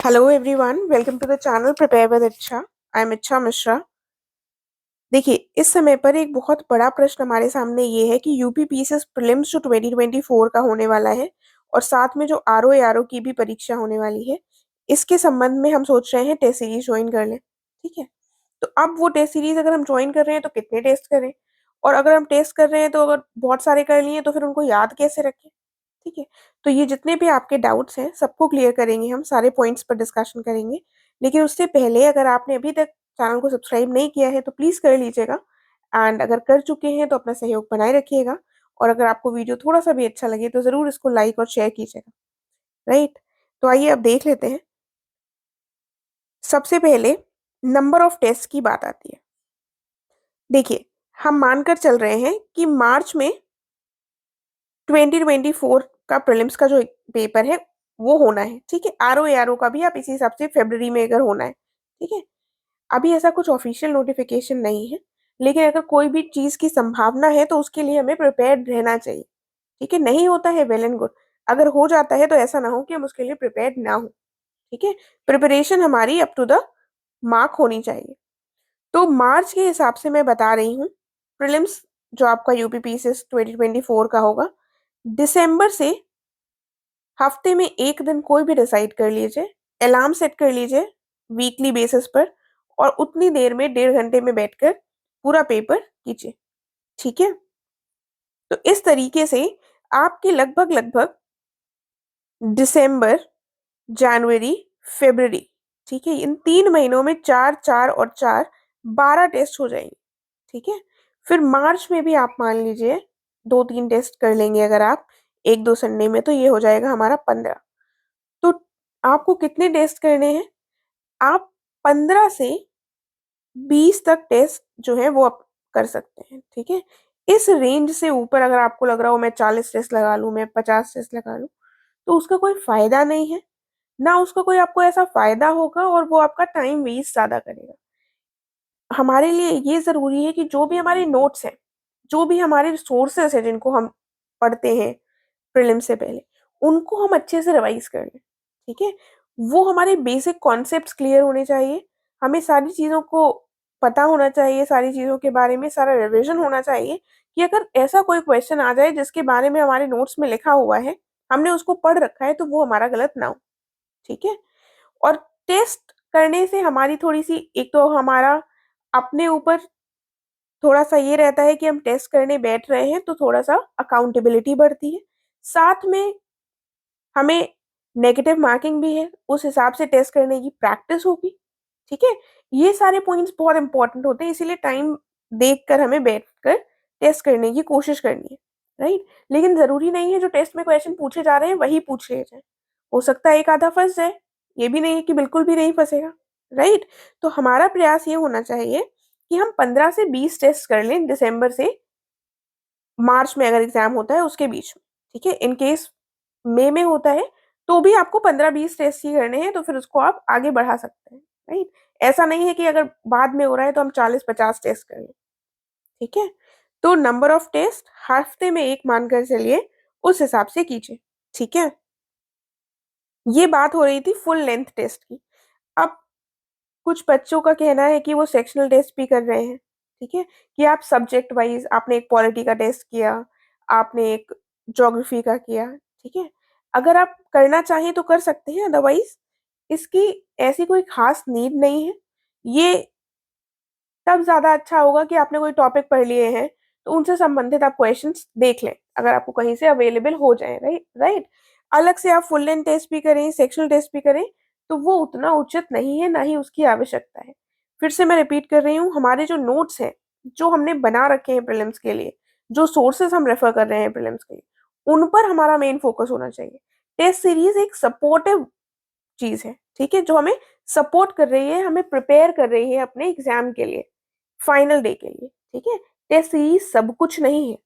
Hello everyone, welcome to the channel prepare with Ichha. I M इच्छा मिश्रा। देखिए, इस समय पर एक बहुत बड़ा प्रश्न हमारे सामने ये है कि यूपी पीसीएस प्रीलिम्स जो 2024 का होने वाला है और साथ में जो आरओ एआरओ की भी परीक्षा होने वाली है, इसके संबंध में हम सोच रहे हैं टेस्ट सीरीज ज्वाइन कर लें। ठीक है। तो अब वो टेस्ट सीरीज अगर हम ज्वाइन कर रहे हैं तो कितने टेस्ट करें, और अगर हम टेस्ट कर रहे हैं तो अगर बहुत सारे कर लिए तो फिर उनको याद कैसे रखें। ठीक है। तो ये जितने भी आपके डाउट्स हैं सबको क्लियर करेंगे, हम सारे पॉइंट्स पर डिस्कशन करेंगे। लेकिन उससे पहले अगर आपने अभी तक चैनल को सब्सक्राइब नहीं किया है तो प्लीज़ कर लीजिएगा। एंड अगर कर चुके हैं तो अपना सहयोग बनाए रखिएगा। और अगर आपको वीडियो थोड़ा सा भी अच्छा लगे तो ज़रूर इसको लाइक और शेयर कीजिएगा। राइट। तो आइए अब देख लेते हैं। सबसे पहले नंबर ऑफ टेस्ट की बात आती है। देखिए, हम मानकर चल रहे हैं कि मार्च में 2024 का प्रीलिम्स का जो पेपर है वो होना है। ठीक है। आरओ एआरओ का भी आप इसी हिसाब से फरवरी में अगर होना है। ठीक है। अभी ऐसा कुछ ऑफिशियल नोटिफिकेशन नहीं है, लेकिन अगर कोई भी चीज़ की संभावना है तो उसके लिए हमें प्रिपेयर्ड रहना चाहिए। ठीक है। नहीं होता है वेल एंड गुड, अगर हो जाता है तो ऐसा ना हो कि हम उसके लिए प्रिपेयर्ड ना हो। ठीक है। प्रिपरेशन हमारी अप टू द मार्क होनी चाहिए। तो मार्च के हिसाब से मैं बता रही हूँ, प्रीलिम्स जो आपका यूपीपीसीएस 2024 का होगा, दिसंबर से हफ्ते में एक दिन कोई भी डिसाइड कर लीजिए, अलार्म सेट कर लीजिए वीकली बेसिस पर, और उतनी देर में 1.5 घंटे में बैठकर पूरा पेपर कीजिए। ठीक है। तो इस तरीके से आपके लगभग लगभग दिसंबर, जनवरी, फरवरी, ठीक है, इन 3 महीनों में 4, 4 और 4, 12 टेस्ट हो जाएंगे। ठीक है। फिर मार्च में भी आप मान लीजिए 2-3 टेस्ट कर लेंगे अगर आप 1-2 संडे में, तो ये हो जाएगा हमारा 15। तो आपको कितने टेस्ट करने हैं? आप 15 से 20 तक टेस्ट जो है वो आप कर सकते हैं। ठीक है। इस रेंज से ऊपर अगर आपको लग रहा हो मैं 40 टेस्ट लगा लूं, मैं 50 टेस्ट लगा लूं, तो उसका कोई फायदा नहीं है। ना उसका कोई आपको ऐसा फायदा होगा और वो आपका टाइम वेस्ट ज्यादा करेगा। हमारे लिए ये जरूरी है कि जो भी हमारे नोट्स हैं, जो भी हमारे सोर्सेस हैं जिनको हम पढ़ते हैं प्रीलिम से पहले, उनको हम अच्छे से रिवाइज कर लें। ठीक है। वो हमारे बेसिक कॉन्सेप्ट्स क्लियर होने चाहिए। हमें सारी चीज़ों को पता होना चाहिए, सारी चीज़ों के बारे में सारा रिवीजन होना चाहिए, कि अगर ऐसा कोई क्वेश्चन आ जाए जिसके बारे में हमारे नोट्स में लिखा हुआ है, हमने उसको पढ़ रखा है, तो वो हमारा गलत ना हो। ठीक है। और टेस्ट करने से हमारी थोड़ी सी, एक तो हमारा अपने ऊपर थोड़ा सा ये रहता है कि हम टेस्ट करने बैठ रहे हैं तो थोड़ा सा अकाउंटेबिलिटी बढ़ती है। साथ में हमें नेगेटिव मार्किंग भी है, उस हिसाब से टेस्ट करने की प्रैक्टिस होगी। ठीक है। ये सारे पॉइंट्स बहुत इंपॉर्टेंट होते हैं, इसीलिए टाइम देखकर हमें बैठकर टेस्ट करने की कोशिश करनी है। राइट। लेकिन जरूरी नहीं है जो टेस्ट में क्वेश्चन पूछे जा रहे हैं वही पूछ लिए जाए। हो सकता है एक आधा फंस जाए, ये भी नहीं है कि बिल्कुल भी नहीं फंसेगा। राइट। तो हमारा प्रयास ये होना चाहिए कि हम 15 से 20 टेस्ट कर लें दिसंबर से मार्च में, अगर एग्जाम होता है उसके बीच में। ठीक है। इन केस मई में होता है तो भी आपको 15-20 टेस्ट ही करने हैं, तो फिर उसको आप आगे बढ़ा सकते हैं। राइट। ऐसा नहीं है कि अगर बाद में हो रहा है तो हम 40-50 टेस्ट कर लें। ठीक है। तो नंबर ऑफ टेस्ट हफ्ते में एक मानकर चलिए, उस हिसाब से कीजिए। ठीक है। ये बात हो रही थी फुल लेंथ टेस्ट की। अब कुछ बच्चों का कहना है कि वो सेक्शनल टेस्ट भी कर रहे हैं। ठीक है। कि आप सब्जेक्ट वाइज, आपने एक पॉलिटी का टेस्ट किया, आपने एक ज्योग्राफी का किया। ठीक है। अगर आप करना चाहें तो कर सकते हैं, अदरवाइज इसकी ऐसी कोई खास नीड नहीं है। ये तब ज्यादा अच्छा होगा कि आपने कोई टॉपिक पढ़ लिए हैं तो उनसे संबंधित आप क्वेश्चंस देख लें, अगर आपको कहीं से अवेलेबल हो जाए। Right right. अलग से आप फुल लेंथ टेस्ट भी करें, सेक्शनल टेस्ट भी करें, तो वो उतना उचित नहीं है, ना ही उसकी आवश्यकता है। फिर से मैं रिपीट कर रही हूँ, हमारे जो नोट्स हैं जो हमने बना रखे हैं प्रीलिम्स के लिए, जो सोर्सेस हम रेफर कर रहे हैं प्रीलिम्स के लिए, उन पर हमारा मेन फोकस होना चाहिए। टेस्ट सीरीज एक सपोर्टिव चीज है। ठीक है। जो हमें सपोर्ट कर रही है, हमें प्रिपेयर कर रही है अपने एग्जाम के लिए, फाइनल डे के लिए। ठीक है। टेस्ट सीरीज सब कुछ नहीं है।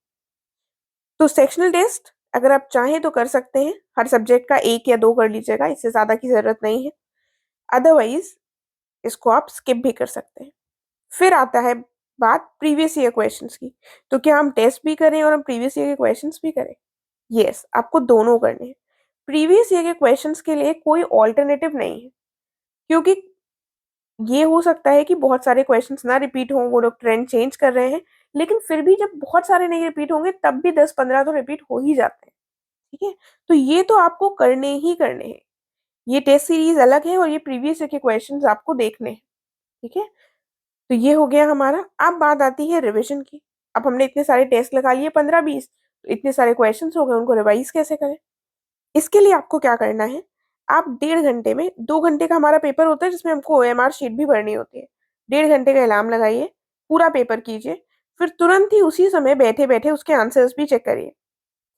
तो सेक्शनल टेस्ट अगर आप चाहें तो कर सकते हैं, हर सब्जेक्ट का 1 या 2 कर लीजिएगा, इससे ज्यादा की जरूरत नहीं है। अदरवाइज इसको आप स्किप भी कर सकते हैं। फिर आता है बात प्रीवियस ईयर क्वेश्चंस की। तो क्या हम टेस्ट भी करें और हम प्रीवियस ईयर के क्वेश्चंस भी करें? यस, आपको दोनों करने हैं। प्रीवियस ईयर के क्वेश्चंस के लिए कोई ऑल्टरनेटिव नहीं है। क्योंकि ये हो सकता है कि बहुत सारे क्वेश्चंस ना रिपीट हों, वो लोग ट्रेंड चेंज कर रहे हैं, लेकिन फिर भी जब बहुत सारे नहीं रिपीट होंगे तब भी 10-15 तो रिपीट हो ही जाते हैं। ठीक है, तो ये तो आपको करने ही करने हैं। ये टेस्ट सीरीज अलग है और ये प्रीवियस ईयर के क्वेश्चंस आपको देखने हैं। ठीक है, तो ये हो गया हमारा। अब बात आती है रिवीजन की। अब हमने इतने सारे टेस्ट लगा लिए 15-20, तो इतने सारे क्वेश्चंस हो गए, उनको रिवाइज कैसे करें? इसके लिए आपको क्या करना है, आप 1.5 घंटे में, 2 घंटे का हमारा पेपर होता है जिसमें हमको ओएमआर शीट भी भरनी होती है। 1.5 घंटे का अलार्म लगाइए, पूरा पेपर कीजिए, फिर तुरंत ही उसी समय बैठे बैठे उसके आंसर्स भी चेक करिए।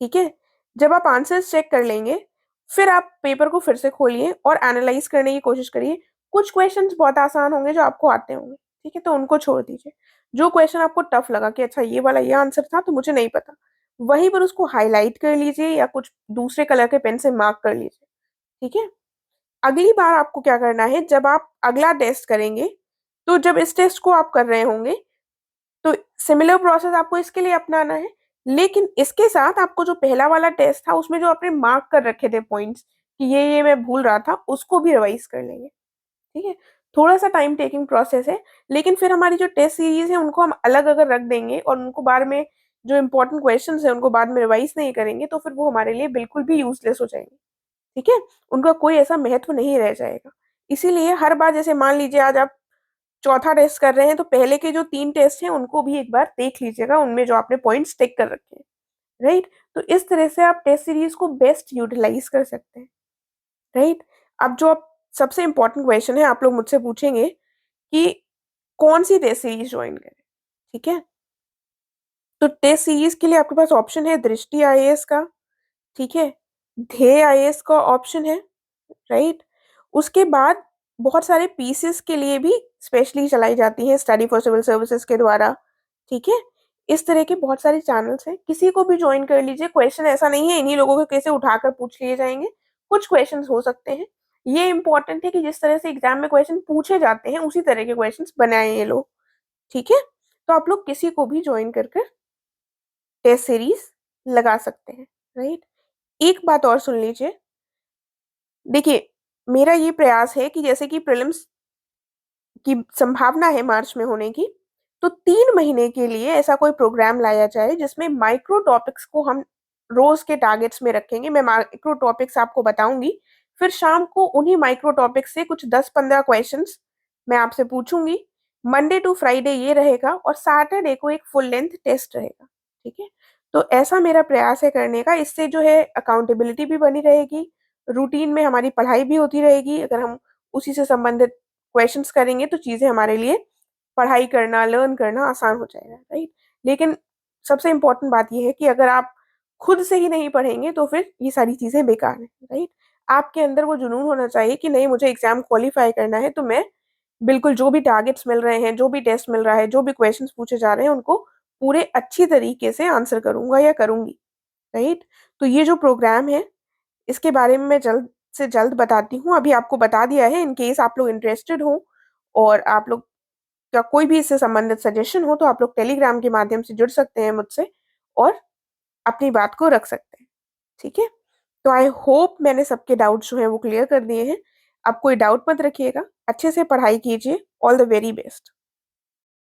ठीक है, जब आप आंसर्स चेक कर लेंगे, फिर आप पेपर को फिर से खोलिए और एनालाइज करने की कोशिश करिए। कुछ क्वेश्चंस बहुत आसान होंगे जो आपको आते होंगे, ठीक है, तो उनको छोड़ दीजिए। जो क्वेश्चन आपको टफ लगा कि अच्छा ये वाला ये आंसर था तो मुझे नहीं पता, वहीं पर उसको हाईलाइट कर लीजिए या कुछ दूसरे कलर के पेन से मार्क कर लीजिए। ठीक है, अगली बार आपको क्या करना है, जब आप अगला टेस्ट करेंगे, तो जब इस टेस्ट को आप कर रहे होंगे, तो सिमिलर प्रोसेस आपको इसके लिए अपनाना है। लेकिन इसके साथ आपको जो पहला वाला टेस्ट था उसमें जो आपने मार्क कर रखे थे पॉइंट्स कि ये मैं भूल रहा था, उसको भी रिवाइज कर लेंगे। ठीक है, थोड़ा सा टाइम टेकिंग प्रोसेस है, लेकिन फिर हमारी जो टेस्ट सीरीज है उनको हम अलग अगर रख देंगे और उनको बाद में, जो इंपॉर्टेंट क्वेश्चंस है उनको बाद में रिवाइज नहीं करेंगे, तो फिर वो हमारे लिए बिल्कुल भी यूजलेस हो जाएंगे। ठीक है, उनका कोई ऐसा महत्व नहीं रह जाएगा। इसीलिए हर बार, जैसे मान लीजिए आज आप चौथा टेस्ट कर रहे हैं, तो पहले के जो 3 टेस्ट हैं उनको भी एक बार देख लीजिएगा, उनमें जो आपने पॉइंट्स टिक कर रखे हैं। राइट, तो इस तरह से आप टेस्ट सीरीज को बेस्ट यूटिलाइज कर सकते हैं। राइट, अब जो आप सबसे इंपॉर्टेंट क्वेश्चन है, आप लोग मुझसे पूछेंगे कि कौन सी टेस्ट सीरीज ज्वाइन करें। ठीक है, तो टेस्ट सीरीज के लिए आपके पास ऑप्शन है दृष्टि आईएएस का, ठीक है, ध्येय आईएएस का ऑप्शन है। राइट, उसके बाद बहुत सारे पीसेस के लिए भी स्पेशली चलाई जाती हैं स्टडी फॉर सिविल सर्विसेज के द्वारा। ठीक है, इस तरह के बहुत सारे चैनल्स हैं, किसी को भी ज्वाइन कर लीजिए। क्वेश्चन ऐसा नहीं है इन्हीं लोगों के कैसे उठाकर पूछ लिए जाएंगे, कुछ क्वेश्चंस हो सकते हैं। ये इंपॉर्टेंट है कि जिस तरह से एग्जाम में क्वेश्चन पूछे जाते हैं उसी तरह के क्वेश्चंस बनाए ये लोग। ठीक है, तो आप लोग किसी को भी ज्वाइन कर कर टेस्ट सीरीज लगा सकते हैं। राइट, एक बात और सुन लीजिए। देखिए, मेरा ये प्रयास है कि जैसे कि प्रीलिम्स की संभावना है मार्च में होने की, तो 3 महीने के लिए ऐसा कोई प्रोग्राम लाया जाए जिसमें माइक्रो टॉपिक्स को हम रोज के टारगेट्स में रखेंगे। मैं माइक्रो टॉपिक्स आपको बताऊंगी, फिर शाम को उन्हीं माइक्रो टॉपिक्स से कुछ 10-15 क्वेश्चंस मैं आपसे पूछूंगी। मंडे टू फ्राइडे ये रहेगा और सैटरडे को एक फुल लेंथ टेस्ट रहेगा। ठीक है, तो ऐसा मेरा प्रयास है करने का। इससे जो है अकाउंटेबिलिटी भी बनी रहेगी, रूटीन में हमारी पढ़ाई भी होती रहेगी। अगर हम उसी से संबंधित क्वेश्चंस करेंगे तो चीज़ें हमारे लिए पढ़ाई करना, लर्न करना आसान हो जाएगा। राइट, लेकिन सबसे इम्पोर्टेंट बात यह है कि अगर आप खुद से ही नहीं पढ़ेंगे तो फिर ये सारी चीज़ें बेकार हैं। राइट, आपके अंदर वो जुनून होना चाहिए कि नहीं, मुझे एग्जाम क्वालिफाई करना है, तो मैं बिल्कुल जो भी टारगेट्स मिल रहे हैं, जो भी टेस्ट मिल रहा है, जो भी क्वेश्चंस पूछे जा रहे हैं, उनको पूरे अच्छी तरीके से आंसर करूंगा या करूंगी। राइट, तो ये जो प्रोग्राम है, इसके बारे में मैं जल्द से जल्द बताती हूँ। अभी आपको बता दिया है, इन केस आप लोग इंटरेस्टेड हो और आप लोग का कोई भी इससे संबंधित सजेशन हो, तो आप लोग टेलीग्राम के माध्यम से जुड़ सकते हैं मुझसे और अपनी बात को रख सकते हैं। ठीक है, तो आई होप मैंने सबके डाउट जो हैं वो क्लियर कर दिए हैं। अब कोई डाउट मत रखिएगा, अच्छे से पढ़ाई कीजिए। All the very best.